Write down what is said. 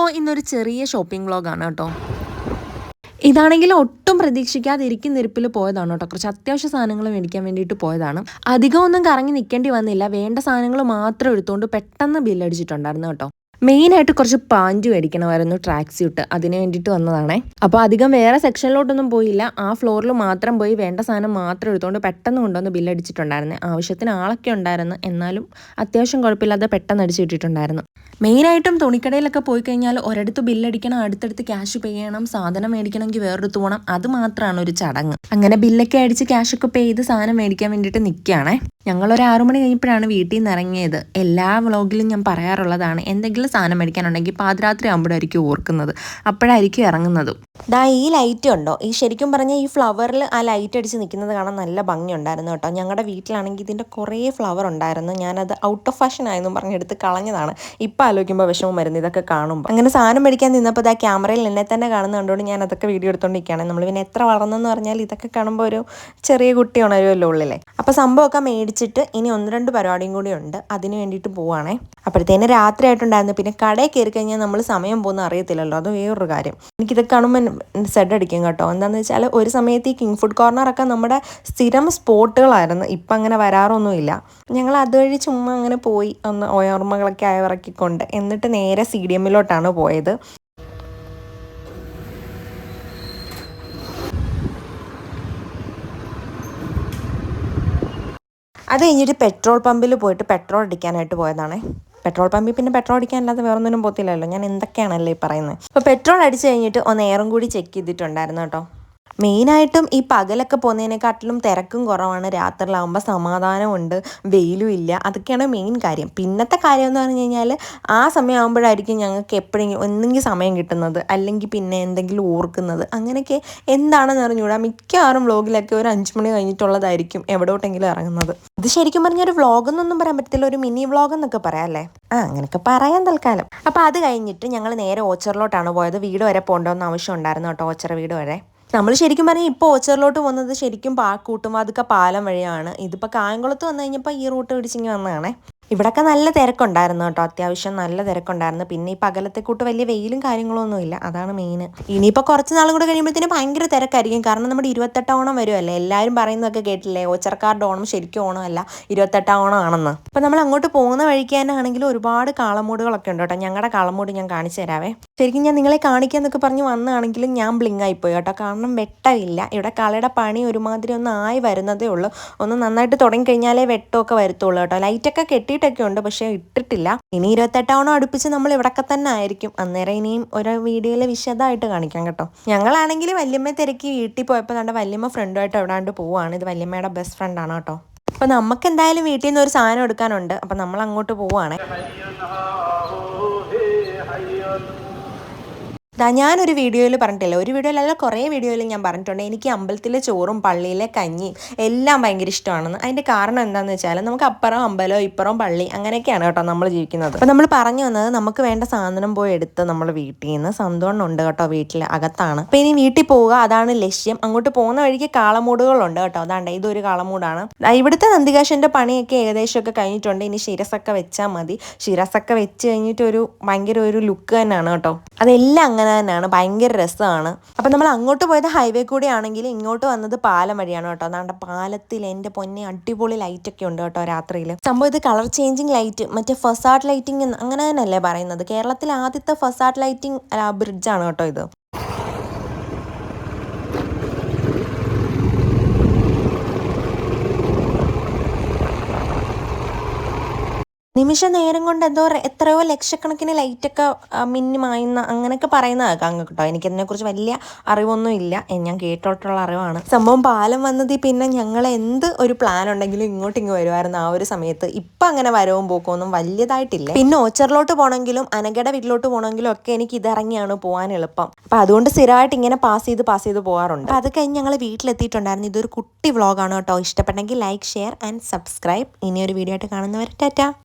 അപ്പോൾ ഇന്നൊരു ചെറിയ ഷോപ്പിംഗ് വ്ളോഗാണ് കേട്ടോ. ഇതാണെങ്കിൽ ഒട്ടും പ്രതീക്ഷിക്കാതിരിക്കുന്ന ഇരിപ്പിൽ പോയതാണ് കേട്ടോ. കുറച്ച് അത്യാവശ്യ സാധനങ്ങൾ മേടിക്കാൻ വേണ്ടിയിട്ട് പോയതാണ്. അധികം ഒന്നും കറങ്ങി നിൽക്കേണ്ടി വന്നില്ല. വേണ്ട സാധനങ്ങൾ മാത്രം എടുത്തുകൊണ്ട് പെട്ടെന്ന് ബില്ലടിച്ചിട്ടുണ്ടായിരുന്നു കേട്ടോ. മെയിനായിട്ട് കുറച്ച് പാൻറ്റ് മേടിക്കണമായിരുന്നു, ട്രാക്ക് സ്യൂട്ട്. അതിന് വേണ്ടിയിട്ട് വന്നതാണേ. അപ്പോൾ അധികം വേറെ സെക്ഷനിലോട്ടൊന്നും പോയില്ല. ആ ഫ്ലോറിൽ മാത്രം പോയി വേണ്ട സാധനം മാത്രം എടുത്തുകൊണ്ട് പെട്ടെന്ന് കൊണ്ടുവന്ന് ബില്ലടിച്ചിട്ടുണ്ടായിരുന്നു. ആവശ്യത്തിന് ആളൊക്കെ ഉണ്ടായിരുന്നു, എന്നാലും അത്യാവശ്യം കുഴപ്പമില്ലാതെ പെട്ടെന്ന് അടിച്ചു കിട്ടിയിട്ടുണ്ടായിരുന്നു. മെയിനായിട്ടും തുണിക്കടയിലൊക്കെ പോയി കഴിഞ്ഞാൽ ഒരിടത്ത് ബില്ലടിക്കണം, അടുത്തടുത്ത് ക്യാഷ് പേ ചെയ്യണം, സാധനം മേടിക്കണമെങ്കിൽ വേറൊരിടത്ത് പോകണം. അത് മാത്രമാണ് ഒരു ചടങ്ങ്. അങ്ങനെ ബില്ലൊക്കെ അടിച്ച് ക്യാഷൊക്കെ പേ ചെയ്ത് സാധനം മേടിക്കാൻ വേണ്ടിയിട്ട് നിൽക്കുകയാണേ. ഞങ്ങളൊരു 6 മണി കഴിഞ്ഞപ്പോഴാണ് വീട്ടിൽ നിന്ന് ഇറങ്ങിയത്. എല്ലാ വ്ളോഗിലും ഞാൻ പറയാറുള്ളതാണ്, എന്തെങ്കിലും സാധനം മേടിക്കാനുണ്ടെങ്കിൽ പാതിരാത്രി ആകുമ്പോഴായിരിക്കും ഓർക്കുന്നത്, അപ്പോഴായിരിക്കും ഇറങ്ങുന്നതും. ഈ ലൈറ്റ് ഉണ്ടോ, ഈ ശരിക്കും പറഞ്ഞാൽ ഈ ഫ്ലവറിൽ ആ ലൈറ്റ് അടിച്ച് നിൽക്കുന്നത് കാണാൻ നല്ല ഭംഗിയുണ്ടായിരുന്നു കേട്ടോ. ഞങ്ങളുടെ വീട്ടിലാണെങ്കിൽ ഇതിൻ്റെ കുറേ ഫ്ലവർ ഉണ്ടായിരുന്നു. ഞാനത് ഔട്ട് ഓഫ് ഫാഷൻ ആയെന്നും പറഞ്ഞെടുത്ത് കളഞ്ഞതാണ്. ഇപ്പം ആലോചിക്കുമ്പോൾ വിഷമം വരുന്നു ഇതൊക്കെ കാണുമ്പോൾ. അങ്ങനെ സാധനം മേടിക്കാൻ നിന്നപ്പോൾ ആ ക്യാമറയിൽ എന്നെ തന്നെ കാണുന്ന കണ്ടുകൊണ്ട് ഞാൻ അതൊക്കെ വീഡിയോ എടുത്തുകൊണ്ടിരിക്കുകയാണ്. നമ്മൾ പിന്നെ എത്ര വളർന്നെന്ന് പറഞ്ഞാൽ ഇതൊക്കെ കാണുമ്പോൾ ഒരു ചെറിയ കുട്ടി ഉണരുമല്ലോ ഉള്ളിലെ. അപ്പോൾ സംഭവമൊക്കെ മേടിച്ചിട്ട് ഇനി 1-2 പരിപാടിയും കൂടി ഉണ്ട്, അതിന് വേണ്ടിയിട്ട് പോവുകയാണേ. അപ്പോഴത്തേന് രാത്രി ആയിട്ടുണ്ടായിരുന്നു. പിന്നെ കടയിൽ കയറി കഴിഞ്ഞാൽ നമ്മൾ സമയം പോകുന്ന അറിയത്തില്ലല്ലോ, അത് വേറൊരു കാര്യം. എനിക്കിതൊക്കെ കാണുമ്പോൾ സെഡ് അടിക്കും കേട്ടോ. എന്താണെന്ന് വെച്ചാൽ ഒരു സമയത്ത് ഈ കിങ് ഫുഡ് കോർണറൊക്കെ നമ്മുടെ സ്ഥിരം സ്പോട്ടുകളായിരുന്നു. ഇപ്പം അങ്ങനെ വരാറൊന്നുമില്ല. ഞങ്ങൾ അതുവഴി ചുമ്മാ അങ്ങനെ പോയി ഒന്ന് ഓർമ്മകളൊക്കെ അയവിറക്കിക്കൊണ്ട് എന്നിട്ട് നേരെ CDM-ലോട്ടാണ് പോയത്. അത് കഴിഞ്ഞിട്ട് പെട്രോൾ പമ്പിൽ പോയിട്ട് പെട്രോൾ അടിക്കാനായിട്ട് പോയതാണേ. പെട്രോൾ പമ്പിൽ പിന്നെ പെട്രോൾ അടിക്കാനല്ലാതെ വേറൊന്നിനും പോത്തില്ലല്ലോ, ഞാൻ എന്തൊക്കെയാണല്ലേ ഈ പറയുന്നത്. അപ്പോൾ പെട്രോൾ അടിച്ച് കഴിഞ്ഞിട്ട് ഒന്ന് എയറും കൂടി ചെക്ക് ചെയ്തിട്ടുണ്ടായിരുന്നു കേട്ടോ. മെയിനായിട്ടും ഈ പകലൊക്കെ പോകുന്നതിനെക്കാട്ടിലും തിരക്കും കുറവാണ്. രാത്രിയിലാകുമ്പോൾ സമാധാനമുണ്ട്, വെയിലും ഇല്ല. അതൊക്കെയാണ് മെയിൻ കാര്യം. പിന്നത്തെ കാര്യം എന്ന് പറഞ്ഞു കഴിഞ്ഞാൽ ആ സമയമാകുമ്പോഴായിരിക്കും ഞങ്ങൾക്ക് എപ്പോഴെങ്കിലും ഒന്നെങ്കിൽ സമയം കിട്ടുന്നത്, അല്ലെങ്കിൽ പിന്നെ എന്തെങ്കിലും ഓർക്കുന്നത്. അങ്ങനെയൊക്കെ എന്താണെന്ന് അറിഞ്ഞുകൂടാ. മിക്കവാറും വ്ളോഗിലൊക്കെ ഒരു 5 മണി കഴിഞ്ഞിട്ടുള്ളതായിരിക്കും എവിടോട്ടെങ്കിലും ഇറങ്ങുന്നത്. ഇത് ശരിക്കും പറഞ്ഞാൽ ഒരു വ്ളോഗെന്നൊന്നും പറയാൻ പറ്റത്തില്ല, ഒരു മിനി വ്ളോഗ് എന്നൊക്കെ പറയാം അല്ലേ. അങ്ങനെയൊക്കെ പറയാൻ തൽക്കാലം. അപ്പോൾ അത് കഴിഞ്ഞിട്ട് ഞങ്ങൾ നേരെ ഓച്ചറിലോട്ടാണ് പോയത്. വീട് വരെ പോകേണ്ടതെന്ന് ആവശ്യം ഉണ്ടായിരുന്നു കേട്ടോ, ഓച്ചറ വീട് വരെ. നമ്മൾ ശരിക്കും പറഞ്ഞാൽ ഇപ്പോൾ ഓച്ചറിലോട്ട് പോകുന്നത് ശരിക്കും കൂട്ടുവാതുക്ക പാലം വഴിയാണ്. ഇതിപ്പോൾ കായംകുളത്ത് വന്നു കഴിഞ്ഞപ്പോൾ ഈ റൂട്ട് പിടിച്ചിങ്ങി വന്നതാണേ. ഇവിടെയൊക്കെ നല്ല തിരക്കുണ്ടായിരുന്നു കേട്ടോ, അത്യാവശ്യം നല്ല തിരക്കുണ്ടായിരുന്നു. പിന്നെ ഈ പകലത്തെ കൂട്ട് വലിയ വെയിലും കാര്യങ്ങളൊന്നും ഇല്ല, അതാണ് മെയിൻ. ഇനിയിപ്പോൾ കുറച്ച് നാളും കൂടെ കഴിയുമ്പോഴത്തേനും ഭയങ്കര തിരക്കായിരിക്കും. കാരണം നമ്മുടെ 28 ഓണം വരുമല്ലേ. എല്ലാവരും പറയുന്നതൊക്കെ കേട്ടില്ലേ, ഓച്ചറക്കാരുടെ ഓണം ശരിക്കും ഓണമല്ല, 28 ഓണം ആണെന്ന്. അപ്പോൾ നമ്മൾ അങ്ങോട്ട് പോകുന്ന വഴിക്ക് തന്നെ ആണെങ്കിലും ഒരുപാട് കാളമൂടുകളൊക്കെ ഉണ്ട് കേട്ടോ. ഞങ്ങളുടെ കാളമൂട് ഞാൻ കാണിച്ചു തരാവേ. ശരിക്കും ഞാൻ നിങ്ങളെ കാണിക്കാന്നൊക്കെ പറഞ്ഞ് വന്നതാണെങ്കിലും ഞാൻ ബ്ലിങ്ങായിപ്പോയി കേട്ടോ. കാരണം വെട്ടമില്ല. ഇവിടെ കളയുടെ പണി ഒരുമാതിരി ഒന്ന് ആയി വരുന്നതേ ഉള്ളൂ. ഒന്ന് നന്നായിട്ട് തുടങ്ങിക്കഴിഞ്ഞാലേ വെട്ടമൊക്കെ വരുത്തുള്ളൂ കേട്ടോ. ലൈറ്റൊക്കെ കെട്ടിയിട്ടൊക്കെ ഉണ്ട്, പക്ഷേ ഇട്ടിട്ടില്ല. ഇനി 28 ഓണം അടുപ്പിച്ച് നമ്മൾ ഇവിടൊക്കെ തന്നെ ആയിരിക്കും. അന്നേരം ഇനിയും ഒരു വീഡിയോയിൽ വിശദമായിട്ട് കാണിക്കാം കേട്ടോ. ഞങ്ങളാണെങ്കിൽ വല്യമ്മ തിരക്കി വീട്ടിൽ പോയപ്പോൾ നമ്മുടെ വല്യമ്മ ഫ്രണ്ടുമായിട്ട് എവിടാണ്ട് പോവുകയാണ്. ഇത് വല്യമ്മയുടെ ബെസ്റ്റ് ഫ്രണ്ടാണ് കേട്ടോ. അപ്പോൾ നമുക്ക് എന്തായാലും വീട്ടിൽ നിന്ന് ഒരു സാധനം എടുക്കാനുണ്ട്. അപ്പോൾ നമ്മൾ അങ്ങോട്ട് പോവുകയാണ്. ഞാനൊരു വീഡിയോയിൽ പറഞ്ഞിട്ടില്ല, ഒരു വീഡിയോയിലല്ല കുറേ വീഡിയോയിൽ ഞാൻ പറഞ്ഞിട്ടുണ്ട്, എനിക്ക് അമ്പലത്തിലെ ചോറും പള്ളിയിലെ കഞ്ഞിയും എല്ലാം ഭയങ്കര ഇഷ്ടമാണെന്ന്. അതിൻ്റെ കാരണം എന്താണെന്ന് വെച്ചാൽ നമുക്ക് അപ്പുറം അമ്പലം ഇപ്പുറം പള്ളി അങ്ങനെയൊക്കെയാണ് കേട്ടോ നമ്മൾ ജീവിക്കുന്നത്. അപ്പോൾ നമ്മൾ പറഞ്ഞു വന്നത് നമുക്ക് വേണ്ട സാധനം പോയി എടുത്ത് നമ്മൾ വീട്ടിൽ നിന്ന് സന്തോഷമുണ്ട് കേട്ടോ, വീട്ടിൽ അകത്താണ്. അപ്പോൾ ഇനി വീട്ടിൽ പോവുക, അതാണ് ലക്ഷ്യം. അങ്ങോട്ട് പോകുന്ന വഴിക്ക് കാളമൂടുകളുണ്ട് കേട്ടോ. അതാണ്ട് ഇതൊരു കാളമൂടാണ്. ഇവിടുത്തെ നന്ദികാശൻ്റെ പണിയൊക്കെ ഏകദേശമൊക്കെ കഴിഞ്ഞിട്ടുണ്ട്. ഇനി ശിരസൊക്കെ വെച്ചാൽ മതി. ശിരസൊക്കെ വെച്ച് കഴിഞ്ഞിട്ട് ഭയങ്കര ഒരു ലുക്ക് തന്നെയാണ് കേട്ടോ. അതെല്ലാം അങ്ങനെ തന്നെയാണ്, ഭയങ്കര രസമാണ്. അപ്പം നമ്മൾ അങ്ങോട്ട് പോയത് ഹൈവേ കൂടെ ആണെങ്കിൽ ഇങ്ങോട്ട് വന്നത് പാലം വഴിയാണ് കേട്ടോ. അതാണ്ട് പാലത്തിൽ എൻ്റെ പൊന്നെ അടിപൊളി ലൈറ്റൊക്കെ ഉണ്ട് കേട്ടോ രാത്രിയിൽ. സംഭവം ഇത് കളർ ചേഞ്ചിങ് ലൈറ്റ്, മറ്റേ ഫസാഡ് ലൈറ്റിംഗ് അങ്ങനെ തന്നെയല്ലേ പറയുന്നത്. കേരളത്തിലെ ആദ്യത്തെ ഫസാഡ് ലൈറ്റിംഗ് ബ്രിഡ്ജാണ് കേട്ടോ ഇത്. നിമിഷ നേരം കൊണ്ട് എത്രയോ ലക്ഷക്കണക്കിന് ലൈറ്റൊക്കെ മിന്നിമായുന്ന അങ്ങനെയൊക്കെ പറയുന്നതാക്കാം കേട്ടോ. എനിക്കതിനെക്കുറിച്ച് വലിയ അറിവൊന്നും ഇല്ല, ഞാൻ കേട്ടോട്ടുള്ള അറിവാണ്. സംഭവം പാലം വന്നത് പിന്നെ ഞങ്ങൾ എന്ത് ഒരു പ്ലാൻ ഉണ്ടെങ്കിലും ഇങ്ങോട്ടിങ്ങ് വരുമായിരുന്നു ആ ഒരു സമയത്ത്. ഇപ്പം അങ്ങനെ വരവും പോക്കൊന്നും വലിയതായിട്ടില്ല. പിന്നെ ഓച്ചറിലോട്ട് പോകണമെങ്കിലും അനഘയുടെ വീട്ടിലോട്ട് പോകണമെങ്കിലും ഒക്കെ എനിക്ക് ഇതിറങ്ങിയാണ് പോകാൻ എളുപ്പം. അപ്പം അതുകൊണ്ട് സ്ഥിരമായിട്ട് ഇങ്ങനെ പാസ് ചെയ്ത് പോകാറുണ്ട്. അത് കഴിഞ്ഞ് ഞങ്ങൾ വീട്ടിലെത്തിയിട്ടുണ്ടായിരുന്നു. ഇതൊരു കുട്ടി വ്ളോഗാണ് കേട്ടോ. ഇഷ്ടപ്പെട്ടെങ്കിൽ ലൈക്ക്, ഷെയർ ആൻഡ് സബ്സ്ക്രൈബ്. ഇനിയൊരു വീഡിയോ ആയിട്ട് കാണുന്നവരെ ടാറ്റാ.